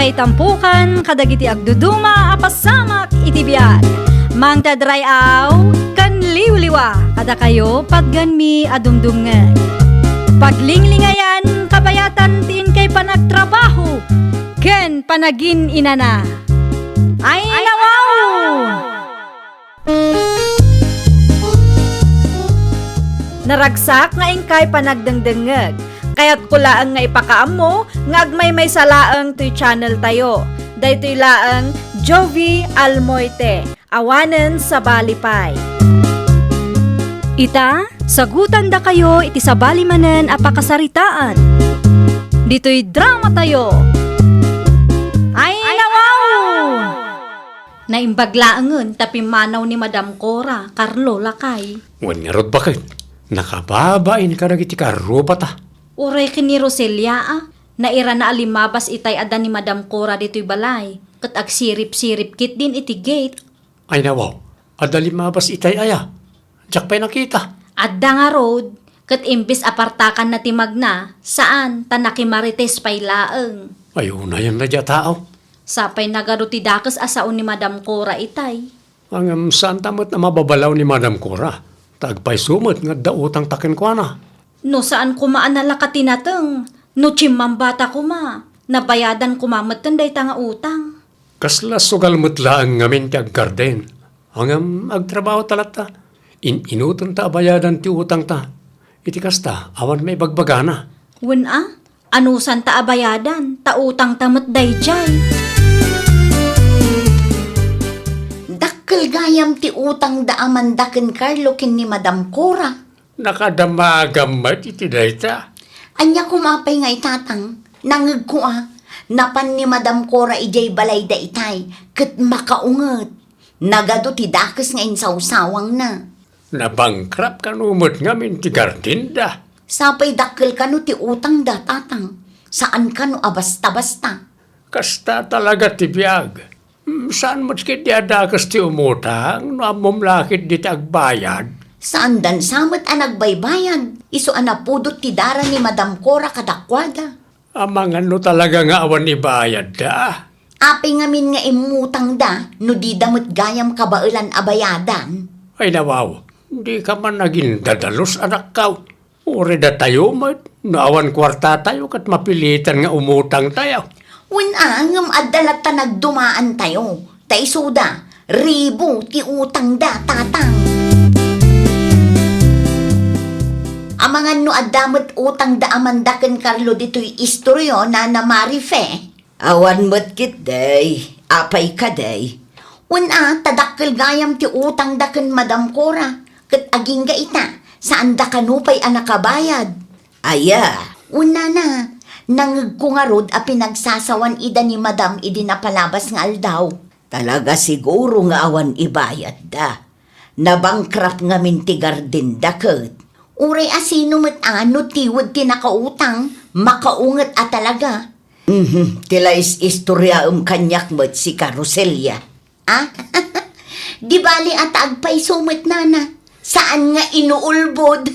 kay tampukan, kadagiti agduduma, apasamak itibiyag. Mang tadray aw, kan liwliwa, kada kayo pagganmi adumdumngay. Paglinglingayan, kabayatan tin kay panagtrabaho, ken panagin inana. Ay nawaw! Naragsak nga ingkay panagdengdengeg. Kaya't kulaang nga ipakaam mo, nga agmay may salaang to'y channel tayo. Daytoy laang Jovi Almoite, awanen sa balipay. Ita, sagutan da kayo iti sa balimanen apakasaritaan. Dito'y drama tayo. Ay nawaw! Naimbaglaangon tapi manaw ni Madam Cora, Carlo Lakay. Wan nga rod bakit? Nakababain ka iti karupa ta. Uray kini Roselia naira na alimabas itay ada ni Madam Cora dito'y balay. Kat agsirip-sirip kit din iti gate. Ay nawaw, adali mabas itay aya. Diyak pa'y nakita. Adda nga road, kat imbis apartakan na timag na, saan tanakimarites pay laeng. Ayun na yan na dya tao. Sapay nagaruti dakas asaon ni Madam Cora itay. Ang saan tamot na mababalaw ni Madam Cora. Tagpay sumot nga dautang takin ko na. No saan kumaan na lakatinateng, no chimmambata kuma, nabayadan kumamatan day tanga utang. Kasla sugal mutla ang ngamin kag garden. Ang agtrabaho talata. Inutan ta abayadan ti utang ta. Iti kasta, awan may bagbagana. Wala, anusan ta abayadan, ta utang tamat day jay. Dakkel gayam ti utang da amandaken Carlo kin ni Madam Cora. Nakadamagamat iti dayta. Anya kumapay nga itatang, nangeg ko napan ni Madam Cora ijay balay da itay, ket makaunget. Nagado ti dakes nga insawsawang na. Nabangkrap kanumot ngamin ti gardinda. Sapay dakkel kano ti utang da tatang, saan kano abasta-basta. Kasta talaga ti biyag. Saan mo't kit di adakas ti umutang, no amom lakit di ti agbayad. Saan dan samet nagbaybayan, iso anapudot ti dara ni Madam Cora kadakwada. Amang ano talaga nga awan ibayad da. Api ngamin nga imutang da, no di damot gayam kabailan abayadan. Ay nawaw, di ka man naging dadalos anak ka. Uri da tayo mat, no awan kwarta tayo kat mapilitan nga umutang tayo. Ngam adalat ta nagdumaan tayo, tay suda, ribo ti utang da tatang. Amangan no adamot utang da amandaken Carlo dito'y istoryo na namarife. Awan mo't kit day, apay ka day. Tadakkel gayam ti utang da ken Madam Cora, ket aging ga ita, saan da kanupay anakabayad. Aya, na, nangeg ko nga rod a pinagsasawan ida ni Madam idi napalabas nga aldaw. Talaga siguro nga awan ibayad da. Nabangkrap nga mintigar din da ket. Uray asino met ano tiwad tinakautang, makaunget a talaga. Tila istorya kanyak met si Caroselia. Di bali at agpay sumet nana, saan nga inuulbod?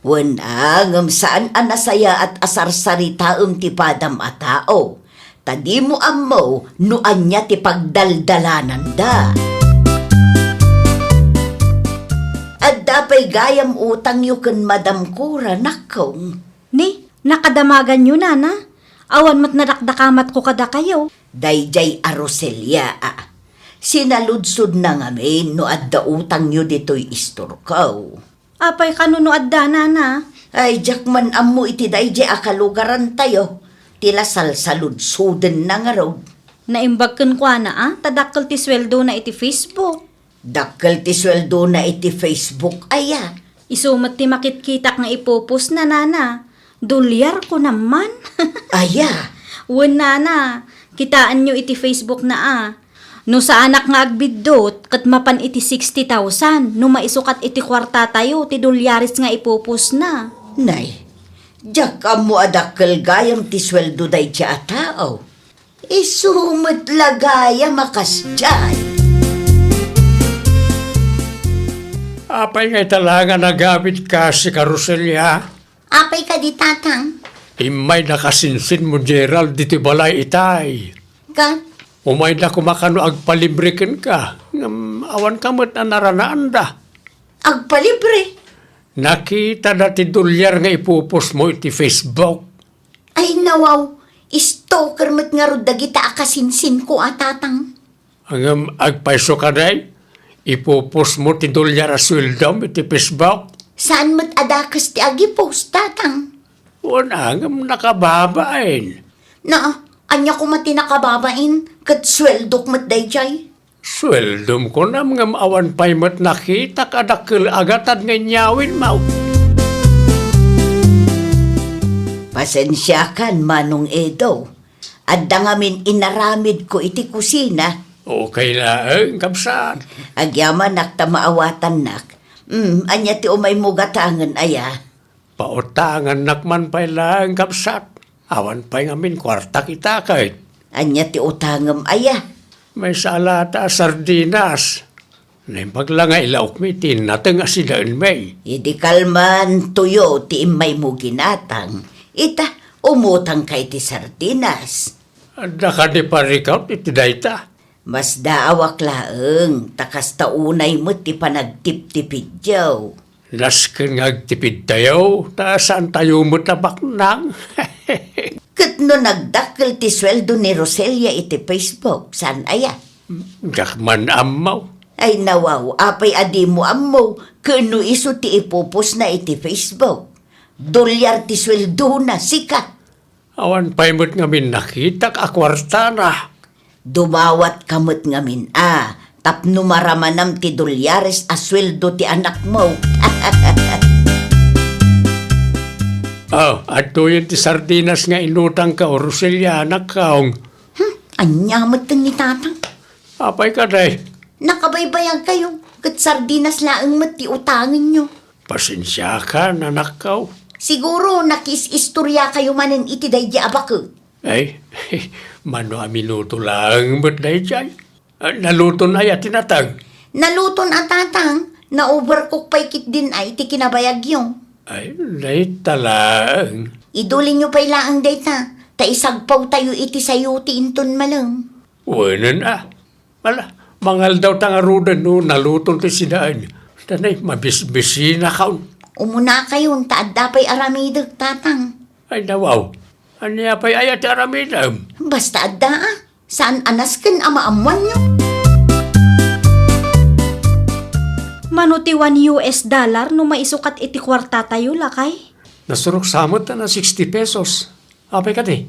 Ngam saan anasaya at asarsarita ti padam a tao. Tadi mo ammo, nuan niya ti pagdaldalanan da. At dapay gayam utang yu ken Madam Cora nakong. Ni, nakadamagan nyo na. Awan mat nadakdakamat ko kada kayo. Dayjay a Roselia Sinaludsod na ngamin no adda utang yu dito'y istorkaw. Apay kanuno adda na. Ay, jakman ammo iti dayjay a kalugaran tayo. Tila salsaludsuden na nga raw. Naimbagken kwa na tadakkel ti sweldo na iti Facebook. Dakkel ti sweldo na iti Facebook aya. Isumat ti makitkitak nga ipupus na nana. Dolyar ko naman. Aya. Wen nana, kitaan nyo iti Facebook na No sa anak nga agbiddot, kat mapan iti 60,000. No maisukat iti kwarta tayo, ti dolyaris nga ipupus na. Nay, jak mo adakkel gayam ti sweldo day ti a tao. Isumot lagaya makasjay. Apay ngay talaga nagamit ka si Caroselia. Apay ka di tatang, Imay nakasinsin mo, Gerald, dito balay itay. Kan? Umay na kumakano agpalibrikin ka. Awan ka mo't na naranaan da. Agpalibre. Nakita na ti dolyar nga ipupos mo iti Facebook. Ay nawaw, stalker mo't nga ro dagita akasinsin ko atatang. Ang agpaiso ka day, ipupos mo ti dolyar a swildom iti Facebook. Saan mo't adakas ti agi-post tatang? Unang nakababain. Na, anya ko mati nakababain, kat sweldok mo't dayjay. Sweldom ko na mga awan pa'y mat nakita kadakil agatan nga nyawin mo. Pasensya kan, Manong Edo. Adda ngamin inaramid ko iti kusina. Okay lang, kapsat. Agyaman nak tamaawatan nak. Anya ti umay mugatangan aya. Pautangan nakman pa'y lang, kapsat. Awan pa'y ngamin kwarta kita kahit. Anya ti utangam aya. May salata sardinas. Naimpag lang nga ilaok mi, tinatang asidaan may. Idi kalman tuyo ti imay mo ginatang. Ita, umutang kay ti sardinas. Adda ka di parikaw, iti dayta. Mas daawak laeng, takas taunay mo ti panagtip-tipid jaw. Lasken nga agtipid tayo, saan tayo mo tabak nang? Kat no nagdakkel ti sweldo ni Roselia iti Facebook, saan aya? Dakman amaw. Ay nawaw, apay adi mo ammo, kano iso ti ipupos na iti Facebook. Dolyar ti sweldo na, sika. Awan pa'y mo't ngamin nakita ka kwarta na. Dumawat kamot ngamin, tapno maramanam ti dolyares a sweldo ti anak mo. Ato yun ti sardinas nga inutang ka o Roseliana kaong. Anyamot ni tatang. Apay ka day. Nakabaybayag kayo, kat sardinas laang mat ti utangan nyo. Pasensya ka, nanak kaw. Siguro nakis-istorya kayo manen iti daydi abako. Ay, mano a minuto lang ba't day dyan? Naluto na ya tinatag. Naluton at tatang, na-overcook pa'y kit din ay ti kinabayag yung. Ay, day talang. Idulin nyo pa'y laang dayta, ta isagpaw tayo iti sayo ti inton malang. Wanan Wala, mangal daw tangarudan no, naluto ti sinaan. Tanay, mabisbisi na kaon. Umuna kayon, taadda pa'y aramidag tatang. Ay, nawaw. Anya pa'y ayat aramidam. Basta adda saan anasken ama amuan nyo? Manuti $1 no maisukat iti kwarta tayo lakay. Nasurok samot na 60 pesos. Apay ka di?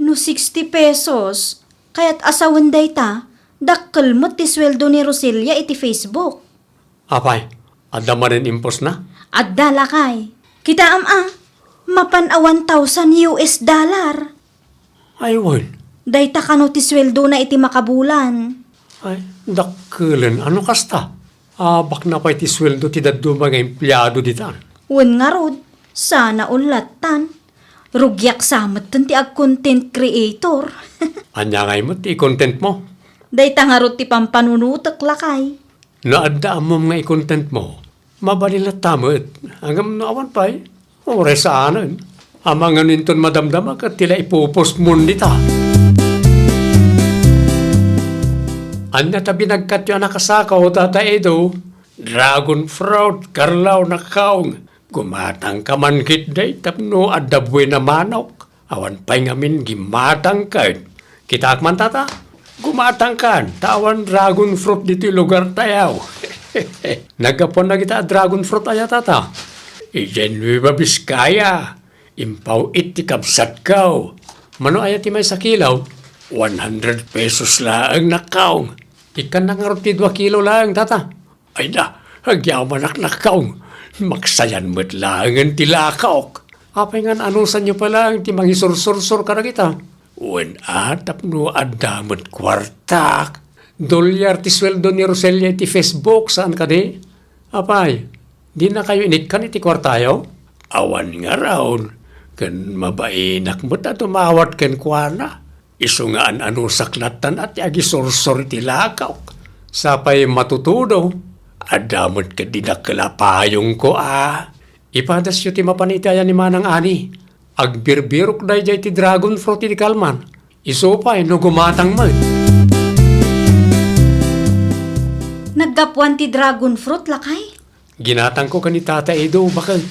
No 60 pesos, kaya't asawan day ta, dakkel mo ti sweldo ni Roselia iti Facebook. Apay, adama rin impos na? Adda lakay. Kita mapan a $1,000. Ay, wan. Dayta kano ti sweldo na iti makabulan. Ay, dakkelan. Ano kasta? Bak na pa iti sweldo ti daddo mga empleyado ditan. Wen nga rod, sana ulatan. Rugyak samat ti ag content creator. Anya ngay mo ti content mo? Dayta nga rod ti pampanunutak lakay. Naadda mo nga i-content mo. Mabalila tamot. Hanggang naawan pa'y. Oray saanan. Amang aninton madamdama ka tila ipopost mo nita. Anya tabi nagkatyo na kasakaw, Tata Edo. Dragon fruit, karlaw na kaong. Gumatang ka man kit day, tapno adabwe na manok. Awan pa'y ngamin gimatang ka. Kitak man, Tata? Gumatang kan, tawan dragon fruit dito lugar tayaw. Nagapon na kita dragon fruit aya, Tata. Ijen Nueva Vizcaya. Impaw iti kabsat kaw. Mano aya ti may sakilaw? 100 pesos lang nakaong. Ikan na nga rin 2 kilo lang, Tata. Ay na, agyaman nakaong. Maksayan mo't lang ang tilakaok. Apay nga anusan nyo pala ang ti mangisur-sur-sur ka na kita. Wen atap no adamot kwartak. $1 ti sweldo ni Roselia ti Facebook, saan ka di? Apay, di na kayo inikan iti kwartayo? Awan nga raon. Kan mabainak mo ta tumawat ken kwana. Isu nga an saklatan at agisursor ti lakaw. Sapay matutudo. Adamot ka di nakalapayong ko Ipadas yu ti mapanitayan ni Manang Ani. Agbirbirok na jay ti dragon fruit ti kalman. Isupay no gumatang man. Naggapuan ti dragon fruit lakay. Ginatang ko ka ni Tata Edo, bakit?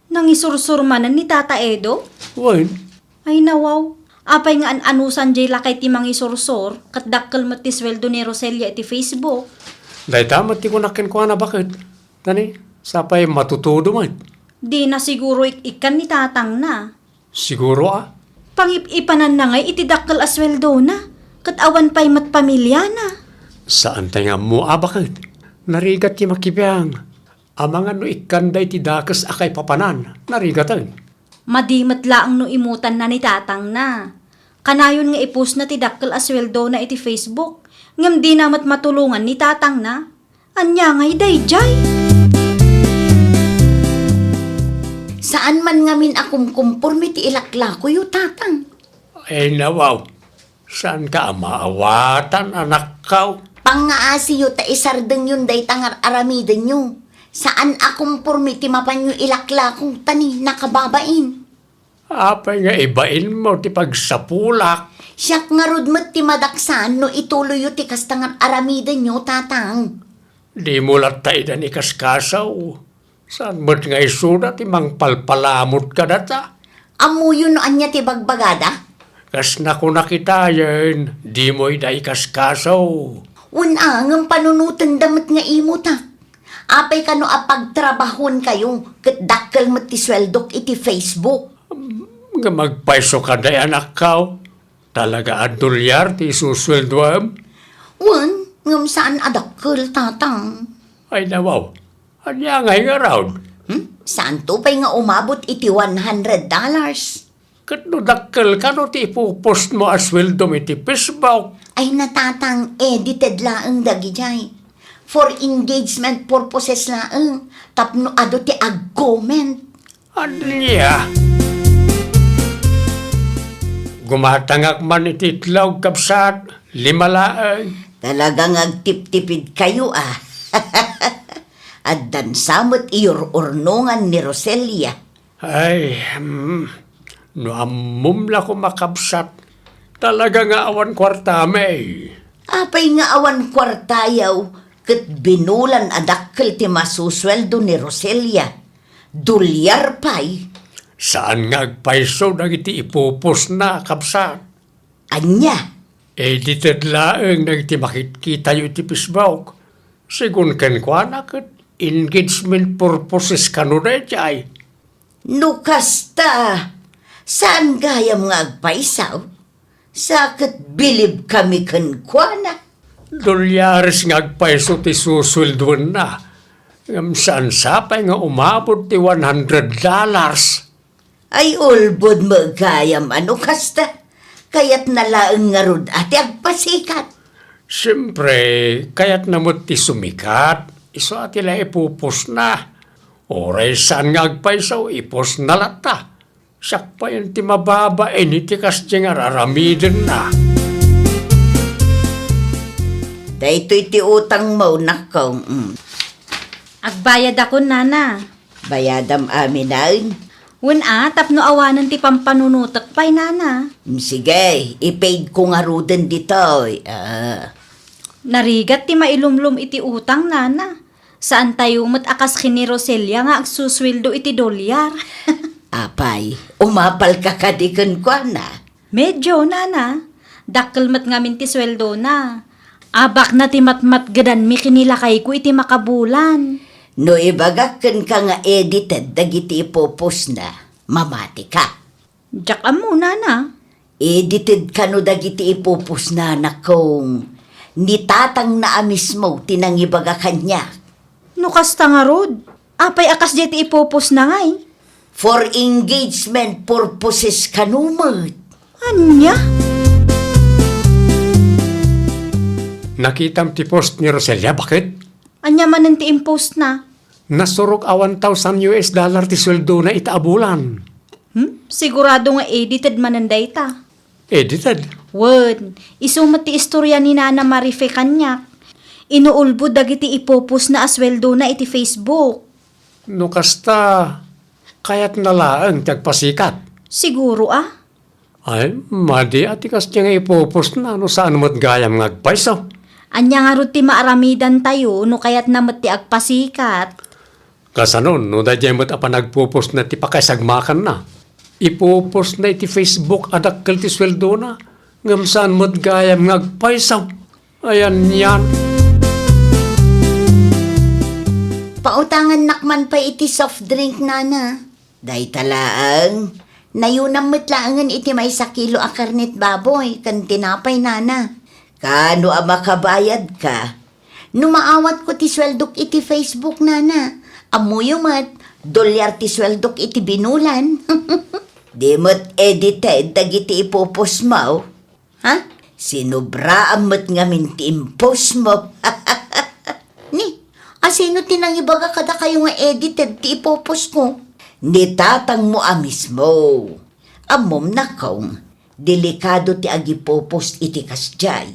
Nangisursurmanan ni Tata Edo. Wan, Ay nawaw. Apay nga anusan jay lakay ti mangisursur kat dakkel met ti sweldo ni Roselia iti Facebook. dahil tamat ti kunakin ko na bakit? Tani, sapay matutudo man. Di na siguro ikan ni tatang na. Siguro Pangipanan na ngay iti dakkel a sweldo na. Kat awan pa'y mat pamilya na. Saan tayo nga mo bakit? Narigat ti makibiyang. Amang ano ikanday ti dakas akay papanan. Narigatan. Madimat laang no imutan na ni tatang na. Kanayon nga ipus na ti dakkel a sweldo na iti Facebook. Ngam di namat matulungan ni tatang na. Anya ngay dayjay. Saan man ngamin akong kumpurmi ti ilaklako yu tatang. Ay nawaw. Saan ka maawatan anak ka? Pangaasi yu ta isardeng yun day tangar aramiden yu. Saan akong purmi ti mapan yu ilaklakong tani nakababain. Apay nga ibain mo ti pagsapulak. Siyak nga rudmet ti madaksan no ituloy yu ti kastangar aramiden yu tatang. Di mo latay na ni kaskasaw. Saan mo't nga isuda ti mang palpalamot ka data? Amo yun no anya ti bagbagada. Kas na ko nakita yan, di mo iday kaskasaw. Una ng panunutan damit nga imo ta. Apay ka no apagtrabahon kayo kat dakkel met ti sweldok iti Facebook. Nga magpaiso ka day anak ka. Talaga adolyar ti susweldoam. Wan, ngam saan adakkel tatang. Ay nawaw, anya ngay nga raw. Saan to pa'y nga umabot iti $100? Kat no dakkel ka no ti ipupost mo asweldom iti Facebook. Ay natatang edited laeng dagijay. For engagement purposes laeng. Tapno ado ti ag-comment. Anya? Gumatangak man iti itlaw kapsat, 5 laang. Talagang agtip-tipid kayo ah. At dansamot iyor-urnungan ni Roselia. Ay, no amumla ko makapsat, talaga nga awan kwartame. Apay nga awan kwartayaw, kat binulan adakkel ti masusweldo ni Roselia. $2 pay. Saan nga agpaiso dagiti ipupos na kapsat? Anya, Edited laeng dagiti makikita yu iti Facebook. Sigun ken kwa na kat engagement purposes kanunay jay. no kasta, saan gayam nga agpaisaw? Sakit bilib kami kankwana. $2 nga agpaiso ti susweldoan na. Ngam saan sapay nga umabot ti $100. Ay ulbod magayam ano kasta, kayat nalaeng nga rod ati agpasikat. Siyempre, kaya't namot ti sumikat, iso at ila ipupos na. Oray saan nga agpaisaw, ipos na lata. Siyak pa yun ti mababain, iti kasdi nga raramidin na. Daytoy ti utang mo nakaw. Agbayad ako nana. Bayadam amin nain. Wala, tapno awanan ti pampanunutak pa'y nana. Sige, ipaid ko nga ruden dito. Narigat ti mailumlum iti utang nana. Saan tayo akas kini Roselia nga agsusweldo iti $. Apay, umapal ka kadikan ko na. Medyo nana. Dakkel mat ngamin ti sweldo na. Abak na ti matmat gadan mi kinilakay ko iti makabulan. No ibagakan ka nga edited dagiti ipopos na, mamati ka. Diyak amo nana. Edited ka no dagiti ipopos na kung nitatang na mismo tinangibaga kanya. No kasta nga rod. Apay akas jeti ipopos na ngay. For engagement purposes kanumot. Anya? Nakitam ti post ni Roselia, bakit? Anya manan ti impost na. Nasurok a $1,000 ti sweldo na itaabulan. Sigurado nga edited manan data. Edited. Word, isumat ti istorya ni Nana Marife kanyak. Inuulbo dagiti ipopos na asweldo na iti Facebook. No kasta, kaya't nalaang tagpasikat. Siguro Ay, madi ati kas nga ipopost na no saan mo't gayam ngagpaiso. Anya nga ro ti maaramidan tayo no kayat namat ti agpasikat. Kasanon, no da mo't apa nagpopost na ti pakaisagmakan na. Ipopost na iti Facebook adakkel ti sweldo na. Ngam saan mo't gayam ngagpaiso. Ayan yan. Pautangan nakman pa iti soft drink nana. Day talaang, nayunam metlaangan iti may 1 kilo a karnet baboy, kan tinapay nana. Kano a makabayad ka? Numaawat ko ti sweldok iti Facebook nana. Amuyo mat, $1 ti sweldok iti binulan. Di mo't edited dagiti ipopos mo. Ha? Sinubra amat ngamin ti impos mo. Ni, asino tinang ibaga kada kayo nga edited ti ipopos ko? Nitatang mo mismo. Amom na kaong, delikado ti agipopos iti kasjay.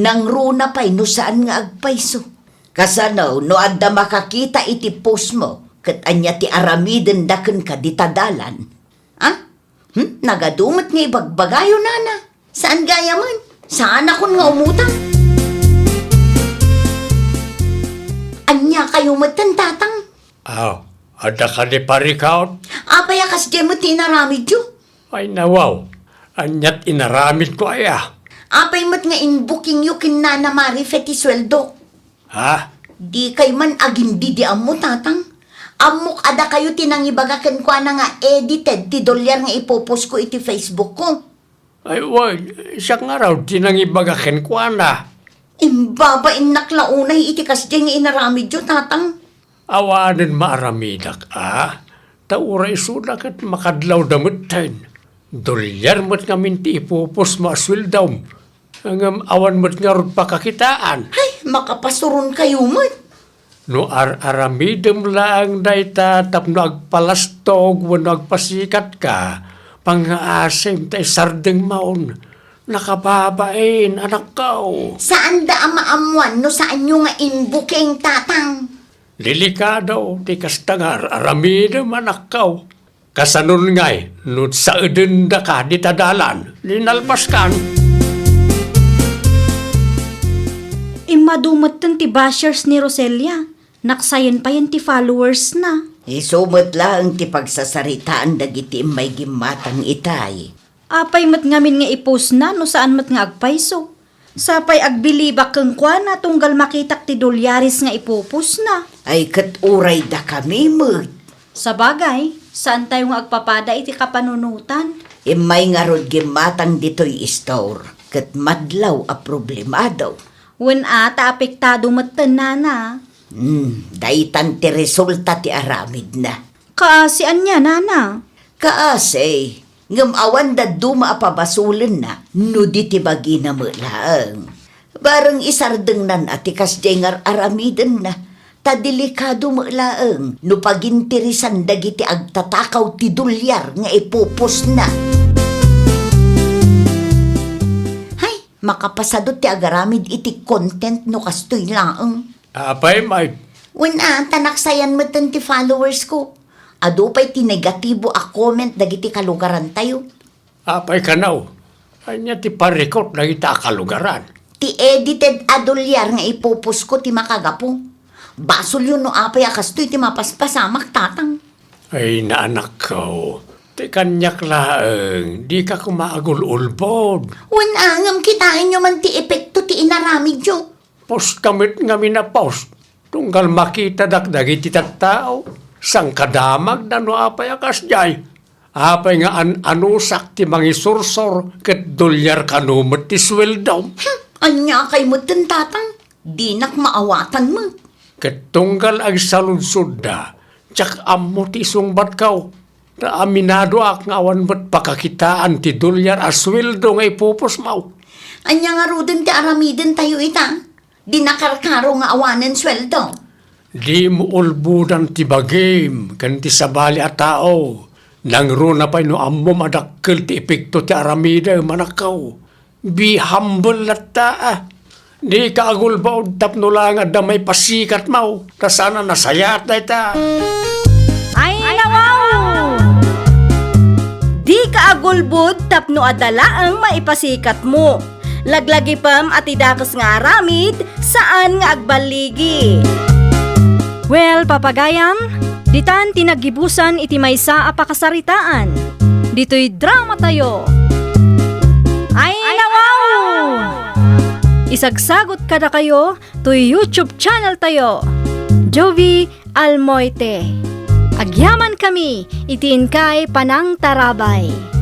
Nang runa pa'y no saan nga agpaiso. Kasanaw, no adda makakita iti post mo, kat anya ti aramiden daken ka ditadalan. Ha? Nagadumot nga ibagbagayo nana. Saan gaya man? Saan akon nga umutang? Anya kayo matantatang? Ada ka di parikaot? Apay akas di mo tinaramid yo? Ay nawaw, anyat inaramid ko aya. Apay mat nga in-booking yo kin Nana Marife ti sweldo. Ha? Di kay man agindi di amo tatang. Amok ada kayo tinangibagakan ko na nga edited ti $1 nga ipopos ko iti Facebook ko. Ay wag, siya nga raw, dinangibagakin ko na. Imbaba inaklaunay iti kasdi nga inaramid yo tatang. Awanan maaramidak Taura isudak at makadlaw damit tayo. $1 mo't nga minti ipopos maaswil daw. Ang awan mo't nga ron pakakitaan. Ay, makapasurun kayo mat. No aramidem lang dayta tapno agpalastog wano agpasikat ka. Pang-aasim tay sardeng maon. Nakababain, anak kao. Saan da amaamuan no saan nyo nga in-booking tatang? Delikado, di kastangar, aramidem anak kao. Kasanon ngay, nut sa edenda ka di tadalan, linalpaskan. Imadumot ti bashers ni Roselia. Naksayan pa yan ti followers na. Isumot lang ti pagsasaritaan dagiti may gimatang itay. Apay mat ngamin nga ipos na no saan mat nga agpaiso. Sapay agbilibak keng kwa na tunggal makitak ti $1 nga ipopos na. Ay kat uray da kami mat. Sa bagay, saan tayo nga agpapada iti kapanunutan? Imay nga rod gimatang dito'y store. Kat madlaw a problemado. Wen ata apektado matan nana. Daitan ti resulta ti aramid na. Kaasian niya nana. Kaase, ngam awan da duma apabasulan na, no di ti bagi na mulaang. Barang isardeng nan ati kasjengar aramidan na, ta delikado mulaang, no pagintirisan dagiti agtatakaw ti $1 nga ipupos na. Hay, makapasado ti agaramid iti content no kastoy laang. Apay, Mike. Wala, tanaksayan mo ti followers ko. Ado pa'y ti negatibo a comment dagiti kalugaran tayo. Apay ka naw. Anya ti parikot na kita kalugaran. Ti edited a $1 nga ipupos ko ti makagapo. Basol yun no apay akas to'y ti mapaspasamak tatang. Ay, naanak ko. Ti kanyak laeng, di ka kumaagul-ulbod. Wanangam kitain nyo man ti epekto ti inaramid yo. Post kamit nga minapost. Tunggal makita dakdagi ti tattao. Sang kadamag na no apay akas jay. Apay nga anusak ti mangisursor ket $1 kanumat ti sweldaw. Anya kay mo tatang. Di nak maawatan mo. Ket tunggal ag saludsod da. Tsak ammo ti sungbat kaw. Na aminado ak nga awan ba't pakakitaan ti $1 a sweldo nga ipupos maw. Anya nga rudin ti aramiden tayo ita. Di nakarkaro nga awanan sweldo. Di mo ulbudan ti bagim, kan ti sabali a tao. Nang runa pa no ammo madakkel ti epekto ti aramida manakaw. Be humble at taa. Di ka agulbaw tapno lang at damay pasikat mau. Ta sana nasayat na ita. Ay, nawaw! Di ka Agulbud tapno adala ang maipasikat mo. Laglagi pam at idakas nga aramid saan nga agbaligi. Well, papagayam, ditan tinagibusan iti maysa a pakasaritaan. Dito'y drama tayo. Ay nawaw! Isagsagot kada kayo to YouTube channel tayo. Jovi Almoite. Agyaman kami, itiin kay Panang Tarabay.